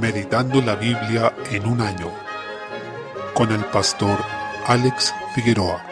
Meditando la Biblia en un año, con el pastor Alex Figueroa.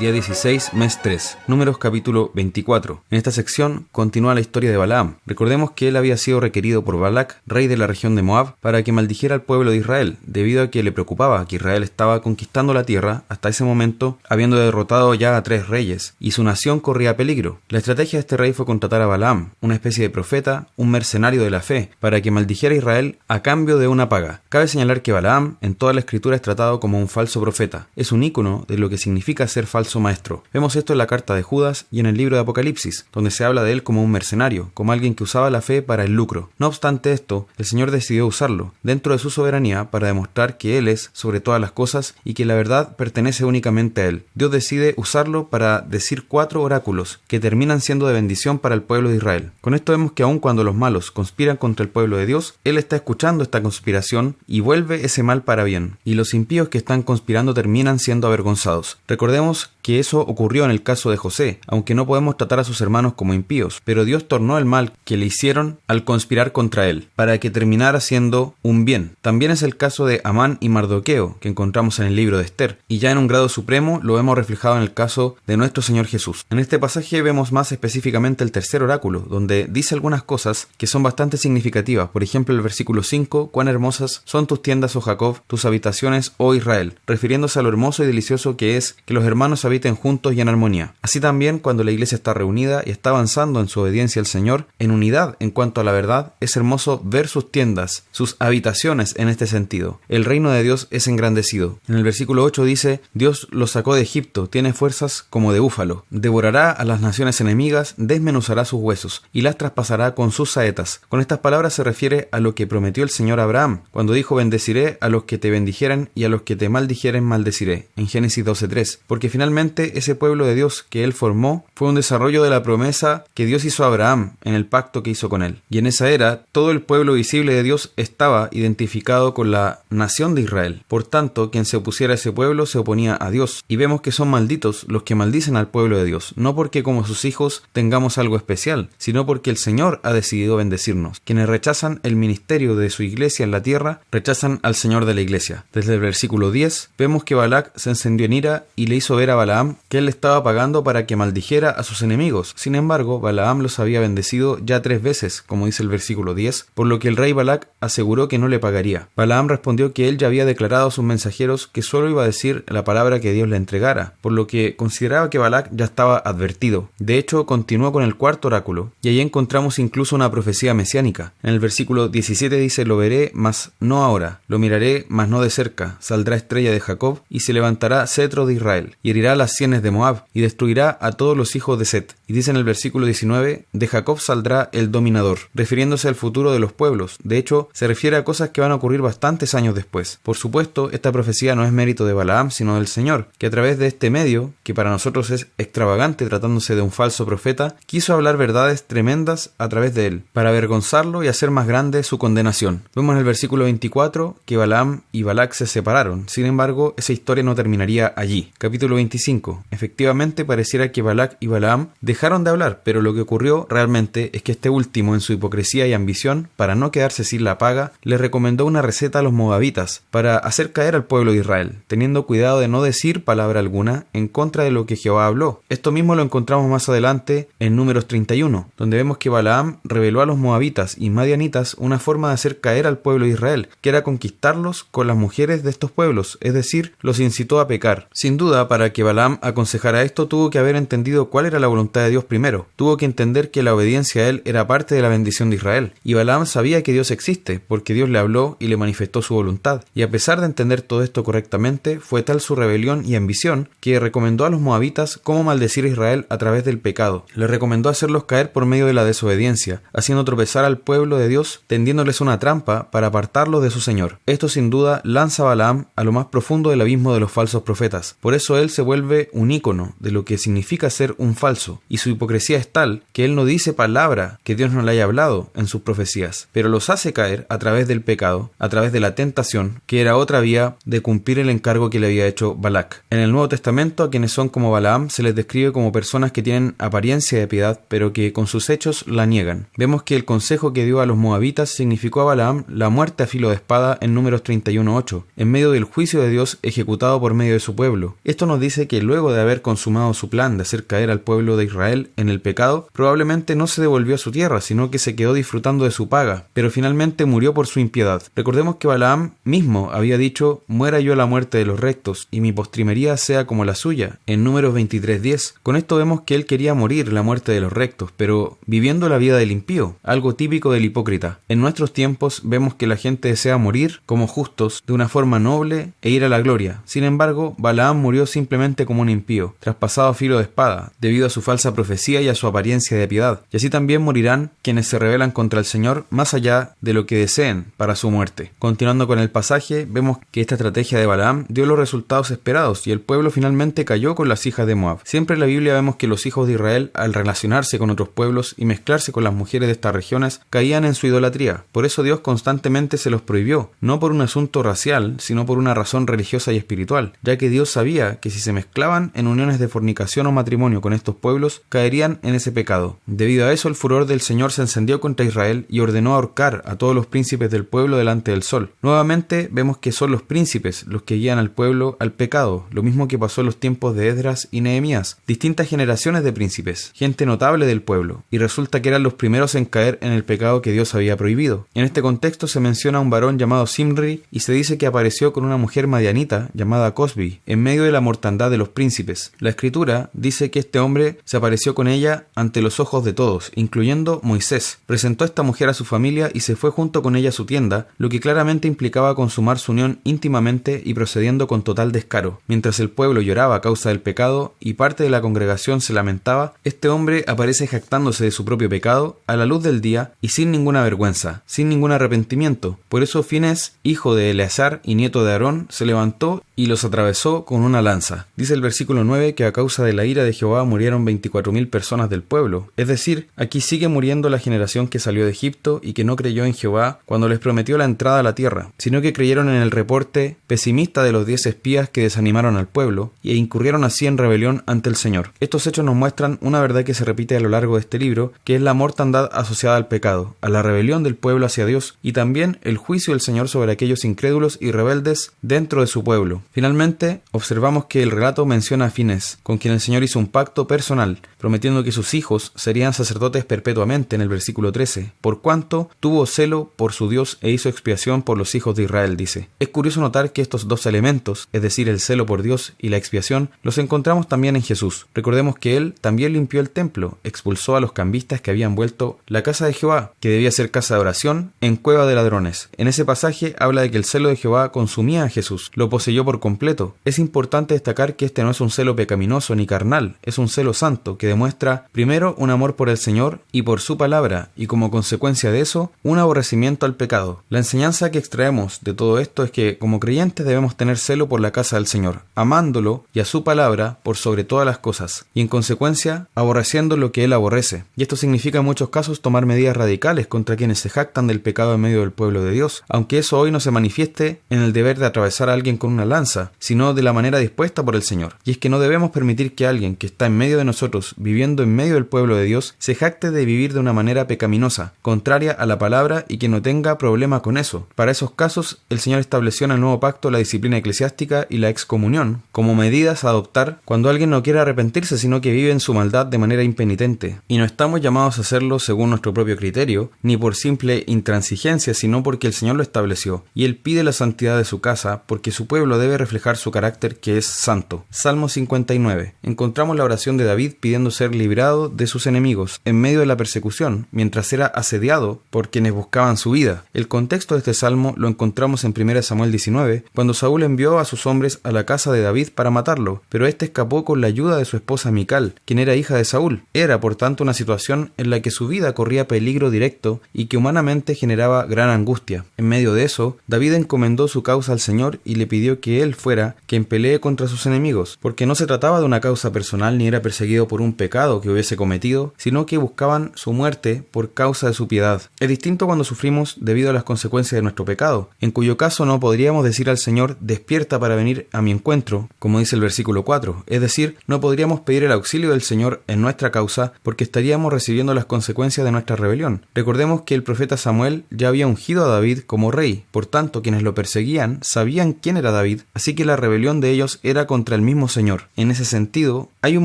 Día 16, mes 3, Números capítulo 24. En esta sección continúa la historia de Balaam. Recordemos que él había sido requerido por Balac, rey de la región de Moab, para que maldijera al pueblo de Israel, debido a que le preocupaba que Israel estaba conquistando la tierra hasta ese momento, habiendo derrotado ya a 3 reyes, y su nación corría peligro. La estrategia de este rey fue contratar a Balaam, una especie de profeta, un mercenario de la fe, para que maldijera a Israel a cambio de una paga. Cabe señalar que Balaam en toda la escritura es tratado como un falso profeta. Es un ícono de lo que significa ser falso maestro. Vemos esto en la carta de Judas y en el libro de Apocalipsis, donde se habla de él como un mercenario, como alguien que usaba la fe para el lucro. No obstante esto, el Señor decidió usarlo, dentro de su soberanía, para demostrar que Él es sobre todas las cosas y que la verdad pertenece únicamente a Él. Dios decide usarlo para decir 4 oráculos que terminan siendo de bendición para el pueblo de Israel. Con esto vemos que aun cuando los malos conspiran contra el pueblo de Dios, Él está escuchando esta conspiración y vuelve ese mal para bien. Y los impíos que están conspirando terminan siendo avergonzados. Recordemos que eso ocurrió en el caso de José, aunque no podemos tratar a sus hermanos como impíos, pero Dios tornó el mal que le hicieron al conspirar contra él, para que terminara siendo un bien. También es el caso de Amán y Mardoqueo, que encontramos en el libro de Esther, y ya en un grado supremo lo vemos reflejado en el caso de nuestro Señor Jesús. En este pasaje vemos más específicamente el tercer oráculo, donde dice algunas cosas que son bastante significativas. Por ejemplo, el versículo 5, cuán hermosas son tus tiendas, oh Jacob, tus habitaciones, oh Israel, refiriéndose a lo hermoso y delicioso que es que los hermanos habiten juntos y en armonía. Así también, cuando la iglesia está reunida y está avanzando en su obediencia al Señor, en unidad en cuanto a la verdad, es hermoso ver sus tiendas, sus habitaciones en este sentido. El reino de Dios es engrandecido. En el versículo 8 dice, Dios los sacó de Egipto, tiene fuerzas como de búfalo, devorará a las naciones enemigas, desmenuzará sus huesos y las traspasará con sus saetas. Con estas palabras se refiere a lo que prometió el Señor a Abraham, cuando dijo, bendeciré a los que te bendijeren y a los que te maldijeren maldeciré, en Génesis 12:3, porque finalmente ese pueblo de Dios que él formó fue un desarrollo de la promesa que Dios hizo a Abraham en el pacto que hizo con él. Y en esa era, todo el pueblo visible de Dios estaba identificado con la nación de Israel. Por tanto, quien se opusiera a ese pueblo se oponía a Dios. Y vemos que son malditos los que maldicen al pueblo de Dios, no porque como sus hijos tengamos algo especial, sino porque el Señor ha decidido bendecirnos. Quienes rechazan el ministerio de su iglesia en la tierra, rechazan al Señor de la iglesia. Desde el versículo 10, vemos que Balac se encendió en ira y le hizo ver a Balaam que él le estaba pagando para que maldijera a sus enemigos. Sin embargo, Balaam los había bendecido ya 3 veces, como dice el versículo 10, por lo que el rey Balac aseguró que no le pagaría. Balaam respondió que él ya había declarado a sus mensajeros que solo iba a decir la palabra que Dios le entregara, por lo que consideraba que Balac ya estaba advertido. De hecho, continuó con el 4º oráculo, y ahí encontramos incluso una profecía mesiánica. En el versículo 17 dice, lo veré, mas no ahora, lo miraré, mas no de cerca, saldrá estrella de Jacob, y se levantará cetro de Israel, y herirá las sienes de Moab, y destruirá a todos los hijos de Set. Y dice en el versículo 19, de Jacob saldrá el dominador, refiriéndose al futuro de los pueblos. De hecho, se refiere a cosas que van a ocurrir bastantes años después. Por supuesto, esta profecía no es mérito de Balaam, sino del Señor, que a través de este medio, que para nosotros es extravagante tratándose de un falso profeta, quiso hablar verdades tremendas a través de él, para avergonzarlo y hacer más grande su condenación. Vemos en el versículo 24 que Balaam y Balac se separaron. Sin embargo, esa historia no terminaría allí. Capítulo 25. Efectivamente, pareciera que Balac y Balaam dejaron de hablar, pero lo que ocurrió realmente es que este último, en su hipocresía y ambición, para no quedarse sin la paga, le recomendó una receta a los moabitas para hacer caer al pueblo de Israel, teniendo cuidado de no decir palabra alguna en contra de lo que Jehová habló. Esto mismo lo encontramos más adelante en Números 31, donde vemos que Balaam reveló a los moabitas y madianitas una forma de hacer caer al pueblo de Israel, que era conquistarlos con las mujeres de estos pueblos, es decir, los incitó a pecar. Sin duda, para que Balaam aconsejara esto, tuvo que haber entendido cuál era la voluntad de Dios primero. Tuvo que entender que la obediencia a él era parte de la bendición de Israel. Y Balaam sabía que Dios existe, porque Dios le habló y le manifestó su voluntad. Y a pesar de entender todo esto correctamente, fue tal su rebelión y ambición que recomendó a los moabitas cómo maldecir a Israel a través del pecado. Le recomendó hacerlos caer por medio de la desobediencia, haciendo tropezar al pueblo de Dios, tendiéndoles una trampa para apartarlos de su Señor. Esto sin duda lanza a Balaam a lo más profundo del abismo de los falsos profetas. Por eso él se vuelve vuelve un ícono de lo que significa ser un falso, y su hipocresía es tal que él no dice palabra que Dios no le haya hablado en sus profecías, pero los hace caer a través del pecado, a través de la tentación, que era otra vía de cumplir el encargo que le había hecho Balac. En el Nuevo Testamento, a quienes son como Balaam se les describe como personas que tienen apariencia de piedad, pero que con sus hechos la niegan. Vemos que el consejo que dio a los moabitas significó a Balaam la muerte a filo de espada en Números 31:8, en medio del juicio de Dios ejecutado por medio de su pueblo. Esto nos dice que luego de haber consumado su plan de hacer caer al pueblo de Israel en el pecado, probablemente no se devolvió a su tierra, sino que se quedó disfrutando de su paga, pero finalmente murió por su impiedad. Recordemos que Balaam mismo había dicho: muera yo la muerte de los rectos, y mi postrimería sea como la suya, en Números 23:10. Con esto vemos que él quería morir la muerte de los rectos, pero viviendo la vida del impío, algo típico del hipócrita. En nuestros tiempos vemos que la gente desea morir como justos, de una forma noble, e ir a la gloria. Sin embargo, Balaam murió simplemente como un impío, traspasado a filo de espada, debido a su falsa profecía y a su apariencia de piedad. Y así también morirán quienes se rebelan contra el Señor más allá de lo que deseen para su muerte. Continuando con el pasaje, vemos que esta estrategia de Balaam dio los resultados esperados y el pueblo finalmente cayó con las hijas de Moab. Siempre en la Biblia vemos que los hijos de Israel, al relacionarse con otros pueblos y mezclarse con las mujeres de estas regiones, caían en su idolatría. Por eso Dios constantemente se los prohibió, no por un asunto racial, sino por una razón religiosa y espiritual, ya que Dios sabía que si se mezclaban en uniones de fornicación o matrimonio con estos pueblos, caerían en ese pecado. Debido a eso, el furor del Señor se encendió contra Israel y ordenó ahorcar a todos los príncipes del pueblo delante del sol. Nuevamente vemos que son los príncipes los que guían al pueblo al pecado, lo mismo que pasó en los tiempos de Esdras y Nehemías. Distintas generaciones de príncipes, gente notable del pueblo, y resulta que eran los primeros en caer en el pecado que Dios había prohibido. En este contexto se menciona a un varón llamado Simri y se dice que apareció con una mujer madianita llamada Cosbi en medio de la mortandad de los príncipes. La escritura dice que este hombre se apareció con ella ante los ojos de todos, incluyendo Moisés. Presentó a esta mujer a su familia y se fue junto con ella a su tienda, lo que claramente implicaba consumar su unión íntimamente y procediendo con total descaro. Mientras el pueblo lloraba a causa del pecado y parte de la congregación se lamentaba, este hombre aparece jactándose de su propio pecado a la luz del día y sin ninguna vergüenza, sin ningún arrepentimiento. Por eso Finés, hijo de Eleazar y nieto de Aarón, se levantó y los atravesó con una lanza. Dice el versículo 9 que a causa de la ira de Jehová murieron 24,000 personas del pueblo. Es decir, aquí sigue muriendo la generación que salió de Egipto y que no creyó en Jehová cuando les prometió la entrada a la tierra, sino que creyeron en el reporte pesimista de los 10 espías que desanimaron al pueblo e incurrieron así en rebelión ante el Señor. Estos hechos nos muestran una verdad que se repite a lo largo de este libro, que es la mortandad asociada al pecado, a la rebelión del pueblo hacia Dios y también el juicio del Señor sobre aquellos incrédulos y rebeldes dentro de su pueblo. Finalmente, observamos que el relato menciona a Finés, con quien el Señor hizo un pacto personal, prometiendo que sus hijos serían sacerdotes perpetuamente en el versículo 13, por cuanto tuvo celo por su Dios e hizo expiación por los hijos de Israel, dice. Es curioso notar que estos dos elementos, es decir, el celo por Dios y la expiación, los encontramos también en Jesús. Recordemos que Él también limpió el templo, expulsó a los cambistas que habían vuelto la casa de Jehová, que debía ser casa de oración, en cueva de ladrones. En ese pasaje habla de que el celo de Jehová consumía a Jesús, lo poseyó por completo. Es importante destacar que este no es un celo pecaminoso ni carnal, es un celo santo que demuestra primero un amor por el Señor y por su palabra, y como consecuencia de eso, un aborrecimiento al pecado. La enseñanza que extraemos de todo esto es que como creyentes debemos tener celo por la casa del Señor, amándolo y a su palabra por sobre todas las cosas, y en consecuencia aborreciendo lo que Él aborrece. Y esto significa en muchos casos tomar medidas radicales contra quienes se jactan del pecado en medio del pueblo de Dios, aunque eso hoy no se manifieste en el deber de atravesar a alguien con una lanza, sino de la manera dispuesta por el Señor. Y es que no debemos permitir que alguien que está en medio de nosotros, viviendo en medio del pueblo de Dios, se jacte de vivir de una manera pecaminosa, contraria a la palabra y que no tenga problema con eso. Para esos casos, el Señor estableció en el nuevo pacto la disciplina eclesiástica y la excomunión como medidas a adoptar cuando alguien no quiere arrepentirse, sino que vive en su maldad de manera impenitente. Y no estamos llamados a hacerlo según nuestro propio criterio, ni por simple intransigencia, sino porque el Señor lo estableció, y Él pide la santidad de su casa, porque su pueblo debe reflejar su carácter que es santo. Salmo 59. Encontramos la oración de David pidiendo ser librado de sus enemigos en medio de la persecución, mientras era asediado por quienes buscaban su vida. El contexto de este salmo lo encontramos en 1 Samuel 19, cuando Saúl envió a sus hombres a la casa de David para matarlo, pero éste escapó con la ayuda de su esposa Mical, quien era hija de Saúl. Era, por tanto, una situación en la que su vida corría peligro directo y que humanamente generaba gran angustia. En medio de eso, David encomendó su causa al Señor y le pidió que él fuera quien pelee contra sus enemigos. enemigos, porque no se trataba de una causa personal ni era perseguido por un pecado que hubiese cometido, sino que buscaban su muerte por causa de su piedad. Es distinto cuando sufrimos debido a las consecuencias de nuestro pecado, en cuyo caso no podríamos decir al Señor: despierta para venir a mi encuentro, como dice el versículo 4, es decir, no podríamos pedir el auxilio del Señor en nuestra causa porque estaríamos recibiendo las consecuencias de nuestra rebelión. Recordemos que el profeta Samuel ya había ungido a David como rey, por tanto quienes lo perseguían sabían quién era David, así que la rebelión de ellos era contra el mismo Señor. En ese sentido, hay un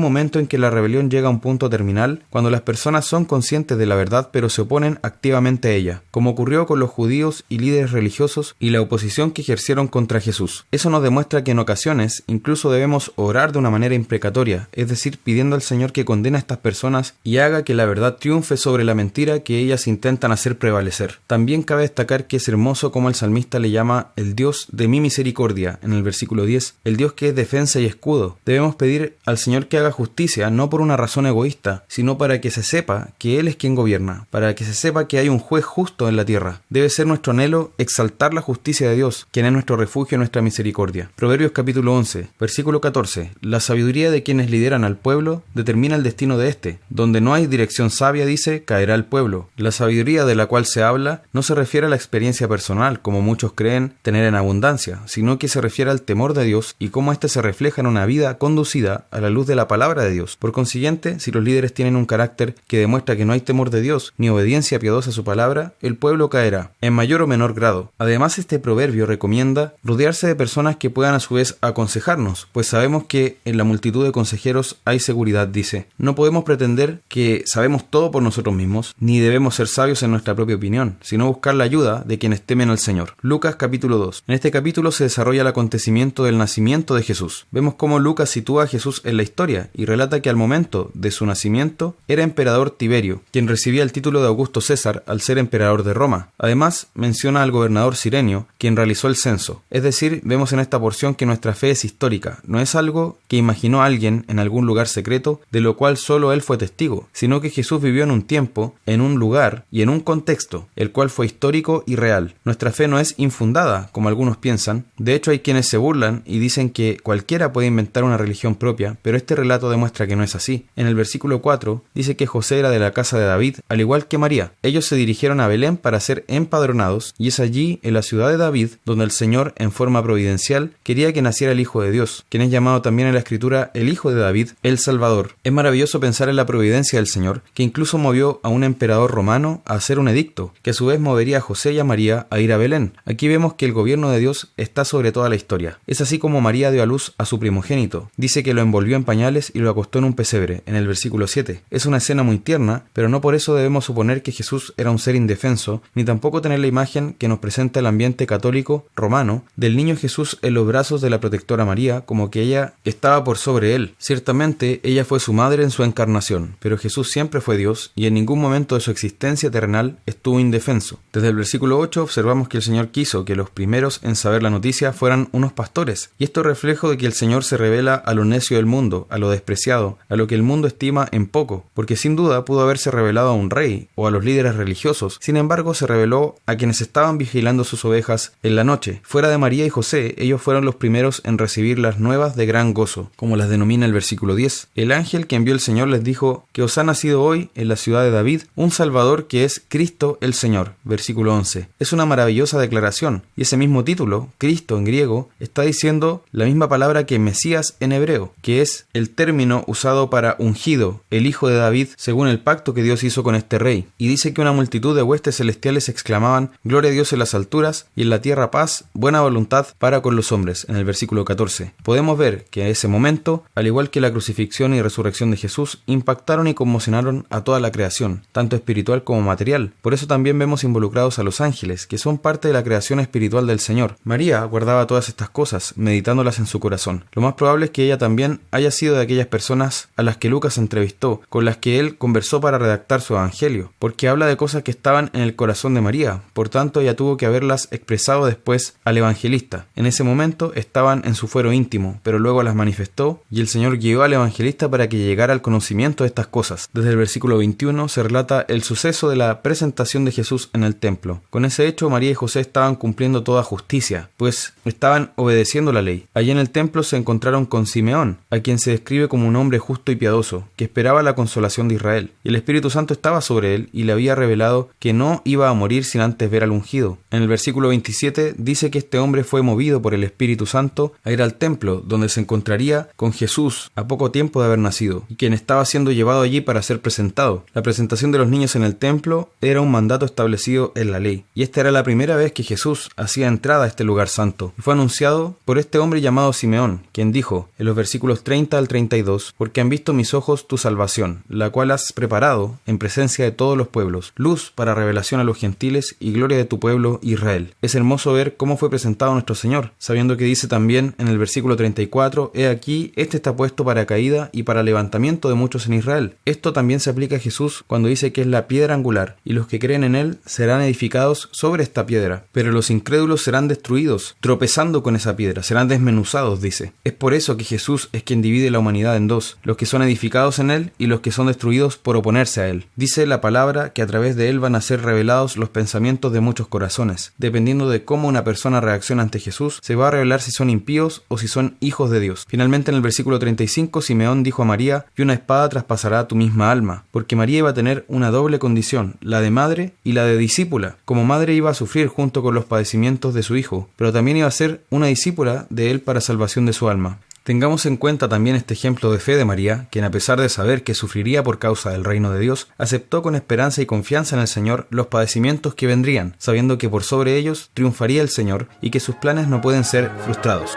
momento en que la rebelión llega a un punto terminal cuando las personas son conscientes de la verdad pero se oponen activamente a ella, como ocurrió con los judíos y líderes religiosos y la oposición que ejercieron contra Jesús. Eso nos demuestra que en ocasiones incluso debemos orar de una manera imprecatoria, es decir, pidiendo al Señor que condene a estas personas y haga que la verdad triunfe sobre la mentira que ellas intentan hacer prevalecer. También cabe destacar que es hermoso como el salmista le llama el Dios de mi misericordia, en el versículo 10, el Dios que es defensa y escudo. Debemos pedir al Señor que haga justicia, no por una razón egoísta, sino para que se sepa que Él es quien gobierna, para que se sepa que hay un juez justo en la tierra. Debe ser nuestro anhelo exaltar la justicia de Dios, quien es nuestro refugio y nuestra misericordia. Proverbios capítulo 11, versículo 14. La sabiduría de quienes lideran al pueblo determina el destino de éste. Donde no hay dirección sabia, dice, caerá el pueblo. La sabiduría de la cual se habla no se refiere a la experiencia personal, como muchos creen tener en abundancia, sino que se refiere al temor de Dios y cómo éste se refleja en una vida conducida a la luz de la palabra de Dios. Por consiguiente, si los líderes tienen un carácter que demuestra que no hay temor de Dios ni obediencia piadosa a su palabra, el pueblo caerá, en mayor o menor grado. Además, este proverbio recomienda rodearse de personas que puedan a su vez aconsejarnos, pues sabemos que en la multitud de consejeros hay seguridad, dice. No podemos pretender que sabemos todo por nosotros mismos, ni debemos ser sabios en nuestra propia opinión, sino buscar la ayuda de quienes temen al Señor. Lucas capítulo 2. En este capítulo se desarrolla el acontecimiento del nacimiento de Jesús. Vemos cómo Lucas sitúa a Jesús en la historia y relata que al momento de su nacimiento era emperador Tiberio, quien recibía el título de Augusto César al ser emperador de Roma. Además, menciona al gobernador Cirenio, quien realizó el censo. Es decir, vemos en esta porción que nuestra fe es histórica, no es algo que imaginó alguien en algún lugar secreto, de lo cual solo él fue testigo, sino que Jesús vivió en un tiempo, en un lugar y en un contexto, el cual fue histórico y real. Nuestra fe no es infundada, como algunos piensan. De hecho, hay quienes se burlan y dicen que cualquiera puede inventar una religión propia, pero este relato demuestra que no es así. En el versículo 4 dice que José era de la casa de David, al igual que María. Ellos se dirigieron a Belén para ser empadronados, y es allí, en la ciudad de David, donde el Señor, en forma providencial, quería que naciera el Hijo de Dios, quien es llamado también en la Escritura el Hijo de David, el Salvador. Es maravilloso pensar en la providencia del Señor, que incluso movió a un emperador romano a hacer un edicto, que a su vez movería a José y a María a ir a Belén. Aquí vemos que el gobierno de Dios está sobre toda la historia. Es así como María dio a luz a su primogénito. Dice que lo envolvió en pañales y lo acostó en un pesebre, en el versículo 7. Es una escena muy tierna, pero no por eso debemos suponer que Jesús era un ser indefenso, ni tampoco tener la imagen que nos presenta el ambiente católico romano del niño Jesús en los brazos de la protectora María, como que ella estaba por sobre él. Ciertamente, ella fue su madre en su encarnación, pero Jesús siempre fue Dios y en ningún momento de su existencia terrenal estuvo indefenso. Desde el versículo 8 observamos que el Señor quiso que los primeros en saber la noticia fueran unos pastores, y esto es reflejo de que el Señor se revela a lo necio del mundo, a lo despreciado, a lo que el mundo estima en poco, porque sin duda pudo haberse revelado a un rey o a los líderes religiosos. Sin embargo, se reveló a quienes estaban vigilando sus ovejas en la noche. Fuera de María y José, ellos fueron los primeros en recibir las nuevas de gran gozo, como las denomina el versículo 10. El ángel que envió el Señor les dijo que os ha nacido hoy en la ciudad de David un Salvador que es Cristo el Señor. Versículo 11. Es una maravillosa declaración, y ese mismo título, Cristo en griego, está diciendo la misma palabra que Mesías en hebreo, que es el término usado para ungido, el hijo de David, según el pacto que Dios hizo con este rey. Y dice que una multitud de huestes celestiales exclamaban: Gloria a Dios en las alturas y en la tierra paz, buena voluntad para con los hombres, en el versículo 14. Podemos ver que en ese momento, al igual que la crucifixión y resurrección de Jesús, impactaron y conmocionaron a toda la creación, tanto espiritual como material. Por eso también vemos involucrados a los ángeles, que son parte de la creación espiritual del Señor. María guardaba todas estas cosas, meditándolas en su corazón. Lo más probable es que ella también haya sido de aquellas personas a las que Lucas entrevistó, con las que él conversó para redactar su evangelio, porque habla de cosas que estaban en el corazón de María. Por tanto, ella tuvo que haberlas expresado después al evangelista. En ese momento estaban en su fuero íntimo, pero luego las manifestó, y el Señor guió al evangelista para que llegara al conocimiento de estas cosas. Desde el versículo 21 se relata el suceso de la presentación de Jesús en el templo. Con ese hecho, María y José estaban cumpliendo toda justicia, pues estaban obedeciendo la ley. Allí en el templo se encontraron con Simeón, a quien se describe como un hombre justo y piadoso, que esperaba la consolación de Israel. Y el Espíritu Santo estaba sobre él y le había revelado que no iba a morir sin antes ver al ungido. En el versículo 27 dice que este hombre fue movido por el Espíritu Santo a ir al templo, donde se encontraría con Jesús a poco tiempo de haber nacido, y quien estaba siendo llevado allí para ser presentado. La presentación de los niños en el templo era un mandato establecido en la ley, y esta era la primera vez que Jesús hacía entrada a este lugar santo. Y fue anunciado por este hombre llamado Simeón, quien dijo, en los versículos 30 al 32, porque han visto mis ojos tu salvación, la cual has preparado en presencia de todos los pueblos, luz para revelación a los gentiles y gloria de tu pueblo Israel. Es hermoso ver cómo fue presentado nuestro Señor, sabiendo que dice también en el versículo 34, he aquí, este está puesto para caída y para levantamiento de muchos en Israel. Esto también se aplica a Jesús cuando dice que es la piedra angular, y los que creen en él serán edificados sobre esta piedra, pero los incrédulos serán destruidos, tropezando con esa piedra, serán desmenuzados, dice. Es por eso que Jesús es quien divide la humanidad en dos, los que son edificados en él y los que son destruidos por oponerse a él. Dice la palabra que a través de él van a ser revelados los pensamientos de muchos corazones. Dependiendo de cómo una persona reacciona ante Jesús, se va a revelar si son impíos o si son hijos de Dios. Finalmente, en el versículo 35, Simeón dijo a María, y una espada traspasará tu misma alma, porque María iba a tener una doble condición, la de madre y la de discípula. Como madre iba a sufrir junto con los padecimientos de su hijo, pero también iba a ser una discípula de él para salvación de su alma. Tengamos en cuenta también este ejemplo de fe de María, quien a pesar de saber que sufriría por causa del reino de Dios, aceptó con esperanza y confianza en el Señor los padecimientos que vendrían, sabiendo que por sobre ellos triunfaría el Señor y que sus planes no pueden ser frustrados.